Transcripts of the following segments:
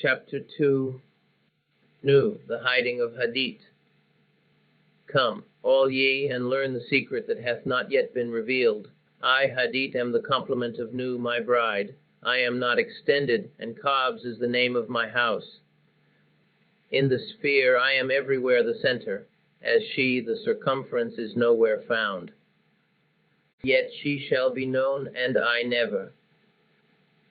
Chapter 2. Nu, the hiding of Hadit. Come, all ye, and learn the secret that hath not yet been revealed. I, Hadit, am the complement of Nu, my bride. I am not extended, and Kabs is the name of my house. In the sphere I am everywhere the center, as she, the circumference, is nowhere found. Yet she shall be known, and I never.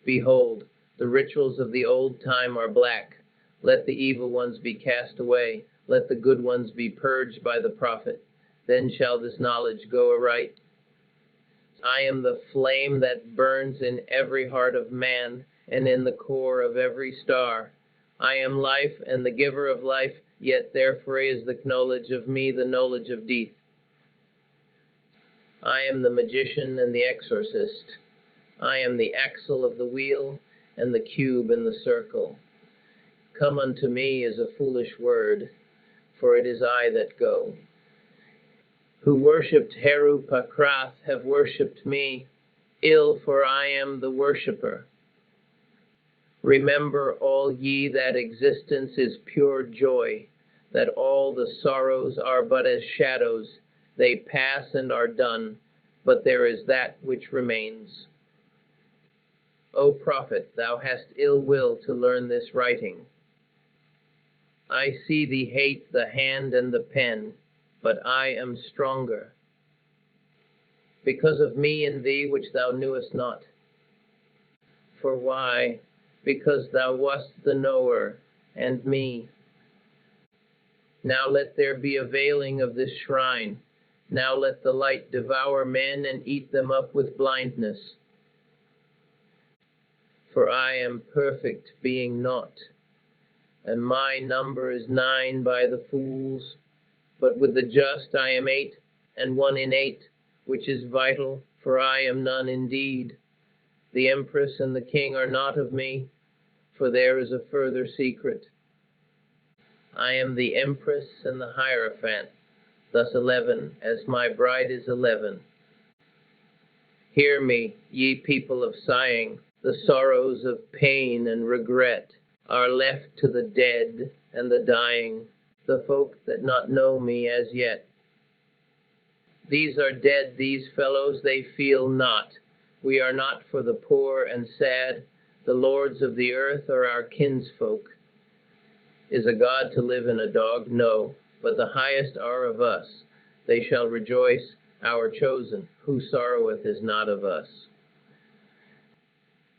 Behold, the rituals of the old time are black. Let the evil ones be cast away. Let the good ones be purged by the prophet. Then shall this knowledge go aright. I am the flame that burns in every heart of man, and in the core of every star. I am life and the giver of life, yet therefore is the knowledge of me the knowledge of death. I am the magician and the exorcist. I am the axle of the wheel, and the cube in the circle. Come unto me is a foolish word, for it is I that go. Who worshipped Hoor-paar-kraat have worshipped me, ill, for I am the worshipper. Remember, all ye, that existence is pure joy, that all the sorrows are but as shadows, they pass and are done, but there is that which remains. O prophet, thou hast ill will to learn this writing. I see thee hate the hand and the pen, but I am stronger. Because of me in thee which thou knewest not. For why? Because thou wast the knower, and me. Now let there be a veiling of this shrine. Now let the light devour men and eat them up with blindness. For I am perfect, being naught, and my number is 9 by the fools, but with the just I am 8, and 1 in 8, which is vital, for I am none indeed. The empress and the king are not of me, for there is a further secret. I am the empress and the hierophant, thus 11, as my bride is 11. Hear me, ye people of sighing. The sorrows of pain and regret are left to the dead and the dying, the folk that not know me as yet. These are dead, these fellows, they feel not. We are not for the poor and sad. The lords of the earth are our kinsfolk. Is a god to live in a dog? No, but the highest are of us. They shall rejoice, our chosen. Who sorroweth is not of us.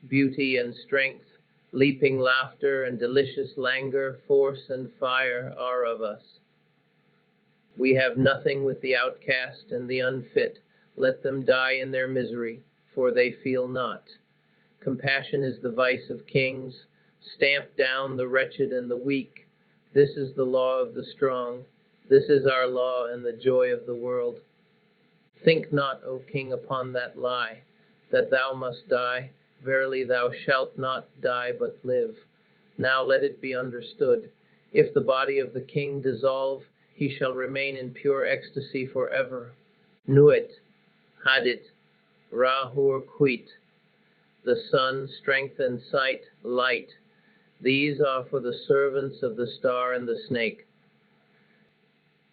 Beauty and strength, leaping laughter and delicious languor, force and fire are of us. We have nothing with the outcast and the unfit. Let them die in their misery, for they feel not. Compassion is the vice of kings. Stamp down the wretched and the weak. This is the law of the strong. This is our law and the joy of the world. Think not, O king, upon that lie, that thou must die. Verily thou shalt not die, but live. Now let it be understood. If the body of the king dissolve, he shall remain in pure ecstasy forever. Nuit, Hadit, Ra-Hoor-Khuit. The sun, strength and sight, light. These are for the servants of the star and the snake.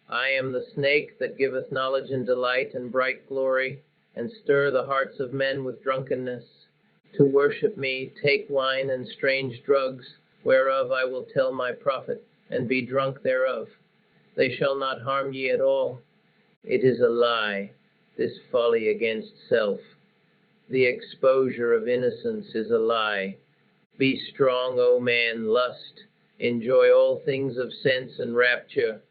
I am the snake that giveth knowledge and delight and bright glory, and stir the hearts of men with drunkenness. To worship me, take wine and strange drugs, whereof I will tell my prophet, and be drunk thereof. They shall not harm ye at all. It is a lie, this folly against self. The exposure of innocence is a lie. Be strong, O man, lust. Enjoy all things of sense and rapture.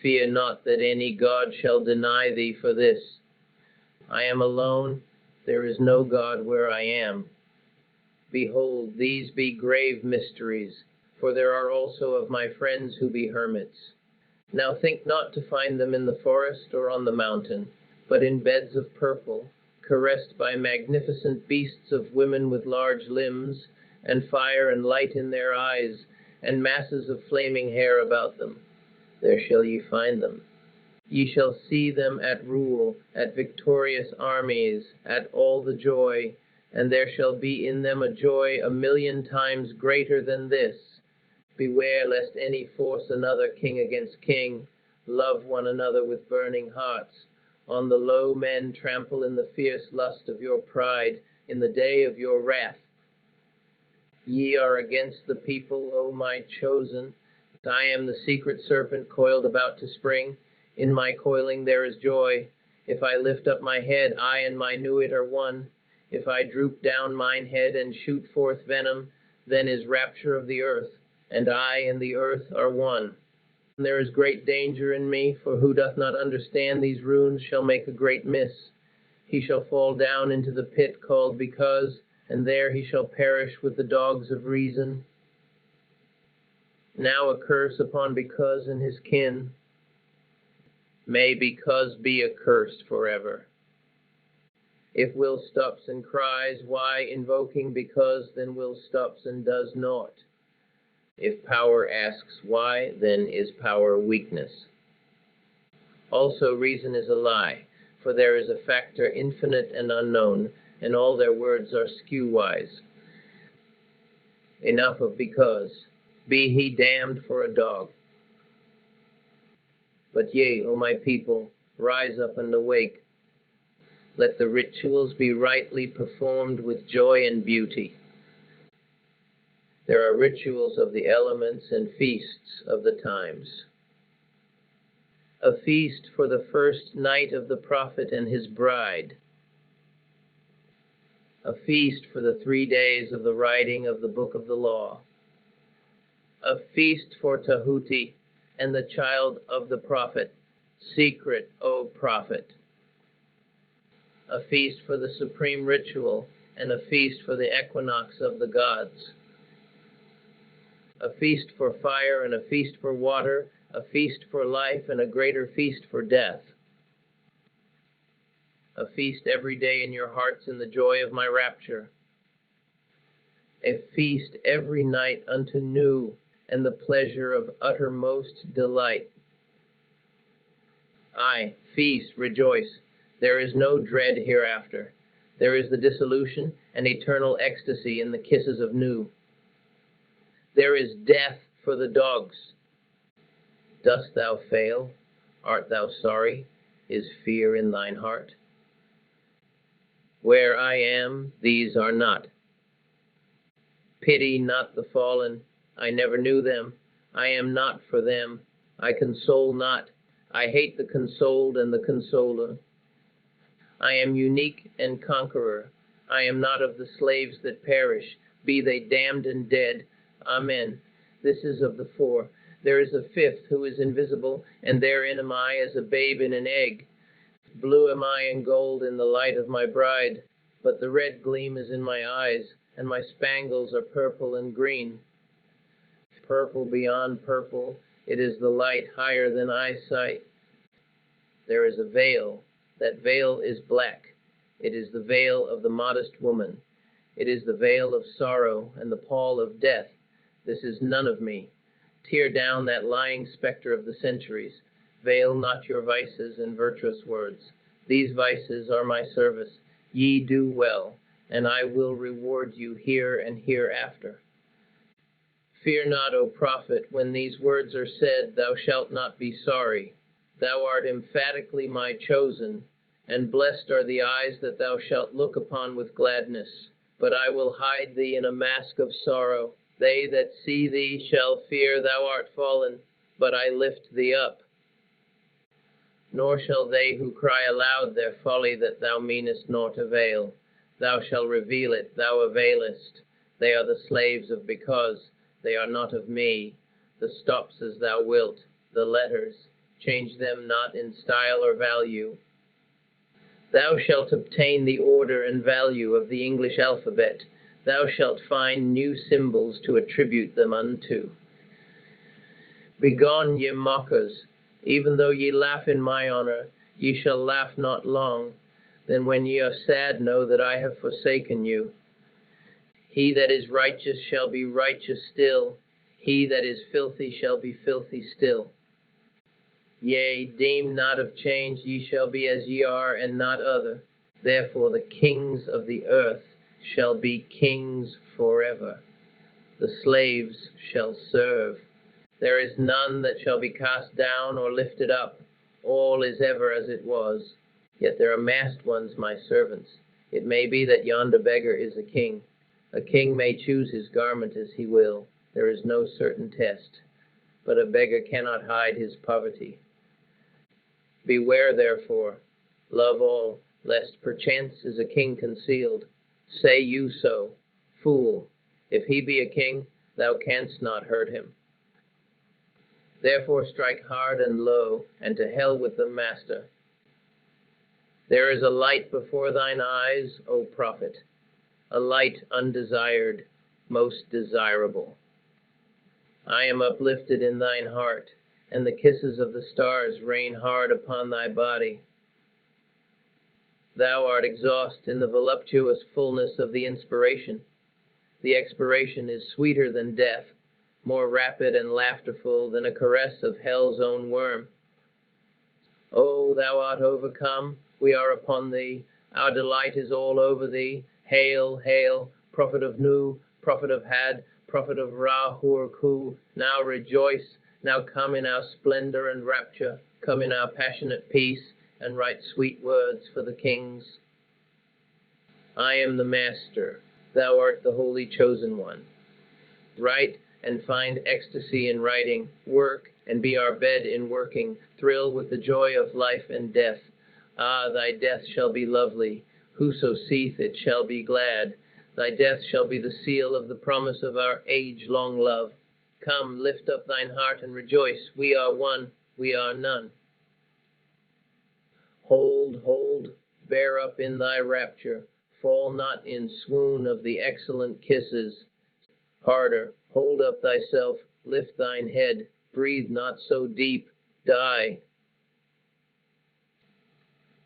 Fear not that any god shall deny thee for this. I am alone. There is no god where I am. Behold, these be grave mysteries, for there are also of my friends who be hermits. Now think not to find them in the forest or on the mountain, but in beds of purple, caressed by magnificent beasts of women with large limbs, and fire and light in their eyes, and masses of flaming hair about them. There shall ye find them. Ye shall see them at rule, at victorious armies, at all the joy, and there shall be in them a joy 1,000,000 times greater than this, Beware lest any force another king against king. Love one another with burning hearts. On the low men trample in the fierce lust of your pride, in the day of your wrath. Ye are against the people, O my chosen. I am the secret serpent coiled about to spring. In my coiling there is joy. If I lift up my head, I and my Nuit are one. If I droop down mine head and shoot forth venom, then is rapture of the earth, and I and the earth are one. And there is great danger in me, for who doth not understand these runes shall make a great miss. He shall fall down into the pit called Because, and there he shall perish with the dogs of reason. Now a curse upon Because and his kin. May Because be accursed forever. If Will stops and cries, why invoking Because, then Will stops and does naught. If power asks why, then is power weakness. Also reason is a lie, for there is a factor infinite and unknown, and all their words are skew-wise. Enough of Because. Be he damned for a dog. But ye, O my people, rise up and awake. Let the rituals be rightly performed with joy and beauty. There are rituals of the elements and feasts of the times. A feast for the first night of the prophet and his bride. A feast for the 3 days of the writing of the book of the law. A feast for Tahuti and the child of the prophet, secret, O prophet. A feast for the supreme ritual, and a feast for the equinox of the gods. A feast for fire, and a feast for water, a feast for life, and a greater feast for death. A feast every day in your hearts in the joy of my rapture. A feast every night unto new, and the pleasure of uttermost delight. Aye, feast, rejoice. There is no dread hereafter. There is the dissolution and eternal ecstasy in the kisses of new. There is death for the dogs. Dost thou fail? Art thou sorry? Is fear in thine heart? Where I am, these are not. Pity not the fallen. I never knew them. I am not for them. I console not. I hate the consoled and the consoler. I am unique and conqueror. I am not of the slaves that perish, be they damned and dead. Amen. This is of the 4. There is a 5th who is invisible, and therein am I as a babe in an egg. Blue am I and gold in the light of my bride, but the red gleam is in my eyes, and my spangles are purple and green. Purple beyond purple, it is the light higher than eyesight. There is a veil. That veil is black. It is the veil of the modest woman. It is the veil of sorrow and the pall of death. This is none of me. Tear down that lying spectre of the centuries. Veil not your vices and virtuous words. These vices are my service. Ye do well, and I will reward you here and hereafter. Fear not, O prophet, when these words are said, thou shalt not be sorry. Thou art emphatically my chosen, and blessed are the eyes that thou shalt look upon with gladness. But I will hide thee in a mask of sorrow. They that see thee shall fear thou art fallen, but I lift thee up. Nor shall they who cry aloud their folly that thou meanest naught avail. Thou shalt reveal it, thou availest. They are the slaves of Because, they are not of me. The stops as thou wilt, the letters, change them not in style or value. Thou shalt obtain the order and value of the English alphabet. Thou shalt find new symbols to attribute them unto. Begone, ye mockers, even though ye laugh in my honor, ye shall laugh not long. Then when ye are sad, know that I have forsaken you. He that is righteous shall be righteous still. He that is filthy shall be filthy still. Yea, deem not of change, ye shall be as ye are, and not other. Therefore the kings of the earth shall be kings forever. the slaves shall serve. There is none that shall be cast down or lifted up. All is ever as it was. Yet there are masked ones, my servants. It may be that yonder beggar is a king. A king may choose his garment as he will. There is no certain test. But a beggar cannot hide his poverty. Beware, therefore, love all, lest perchance is a king concealed. Say you so, fool. If he be a king, thou canst not hurt him. Therefore strike hard and low, and to hell with the master. There is a light before thine eyes, O prophet, a light undesired, most desirable. I am uplifted in thine heart, and the kisses of the stars rain hard upon thy body. Thou art exhaust in the voluptuous fullness of the inspiration. The expiration is sweeter than death, more rapid and laughterful than a caress of hell's own worm. O, thou art overcome, we are upon thee, our delight is all over thee. Hail, hail, prophet of Nu, prophet of Had, prophet of Ra-Hoor-Khuit, now rejoice, now come in our splendor and rapture, come in our passionate peace, and write sweet words for the kings. I am the Master, thou art the holy chosen one. Write and find ecstasy in writing, work and be our bed in working, thrill with the joy of life and death. Ah, thy death shall be lovely, whoso seeth it shall be glad. Thy death shall be the seal of the promise of our age-long love. Come, lift up thine heart and rejoice, we are one, we are none. Hold, hold, bear up in thy rapture, fall not in swoon of the excellent kisses. Harder, hold up thyself, lift thine head, breathe not so deep, die.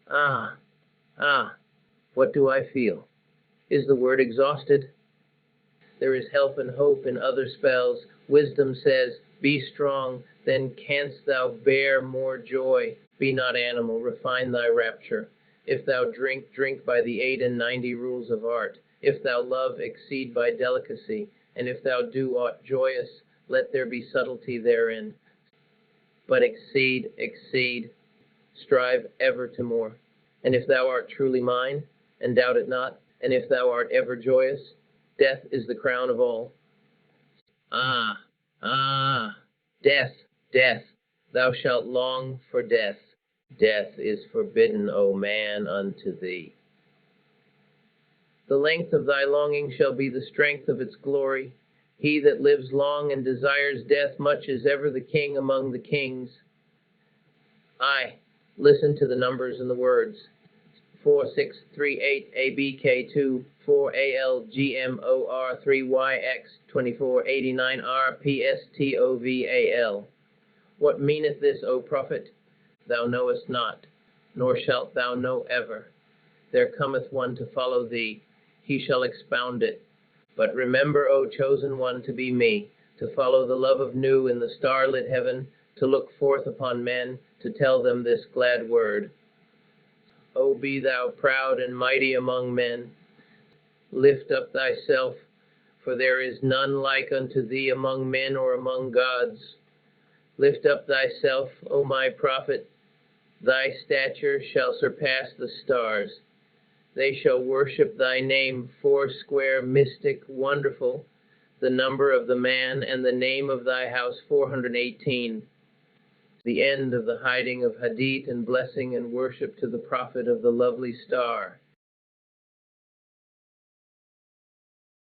Ah, what do I feel? Is the word exhausted? There is help and hope in other spells. Wisdom says, be strong, then canst thou bear more joy. Be not animal, refine thy rapture. If thou drink, drink by the 98 rules of art. If thou love, exceed by delicacy. And if thou do aught joyous, let there be subtlety therein. But exceed, exceed, strive ever to more. And if thou art truly mine, and doubt it not, and if thou art ever joyous, death is the crown of all. Ah, death, death, thou shalt long for death. Death is forbidden, O man, unto thee. The length of thy longing shall be the strength of its glory. He that lives long and desires death much is ever the king among the kings. Aye, listen to the numbers and the words. 4638 ABK2 4ALGMOR 3YX 2489 RPSTOVAL. What meaneth this, O prophet? Thou knowest not, nor shalt thou know ever. There cometh one to follow thee, he shall expound it. But remember, O chosen one, to be me, to follow the love of Nu in the starlit heaven, to look forth upon men, to tell them this glad word. O be thou proud and mighty among men. Lift up thyself, for there is none like unto thee among men or among gods. Lift up thyself, O my prophet. Thy stature shall surpass the stars. They shall worship thy name, foursquare, mystic, wonderful, the number of the man, and the name of thy house 418. The end of the hiding of Hadith and blessing and worship to the prophet of the lovely star.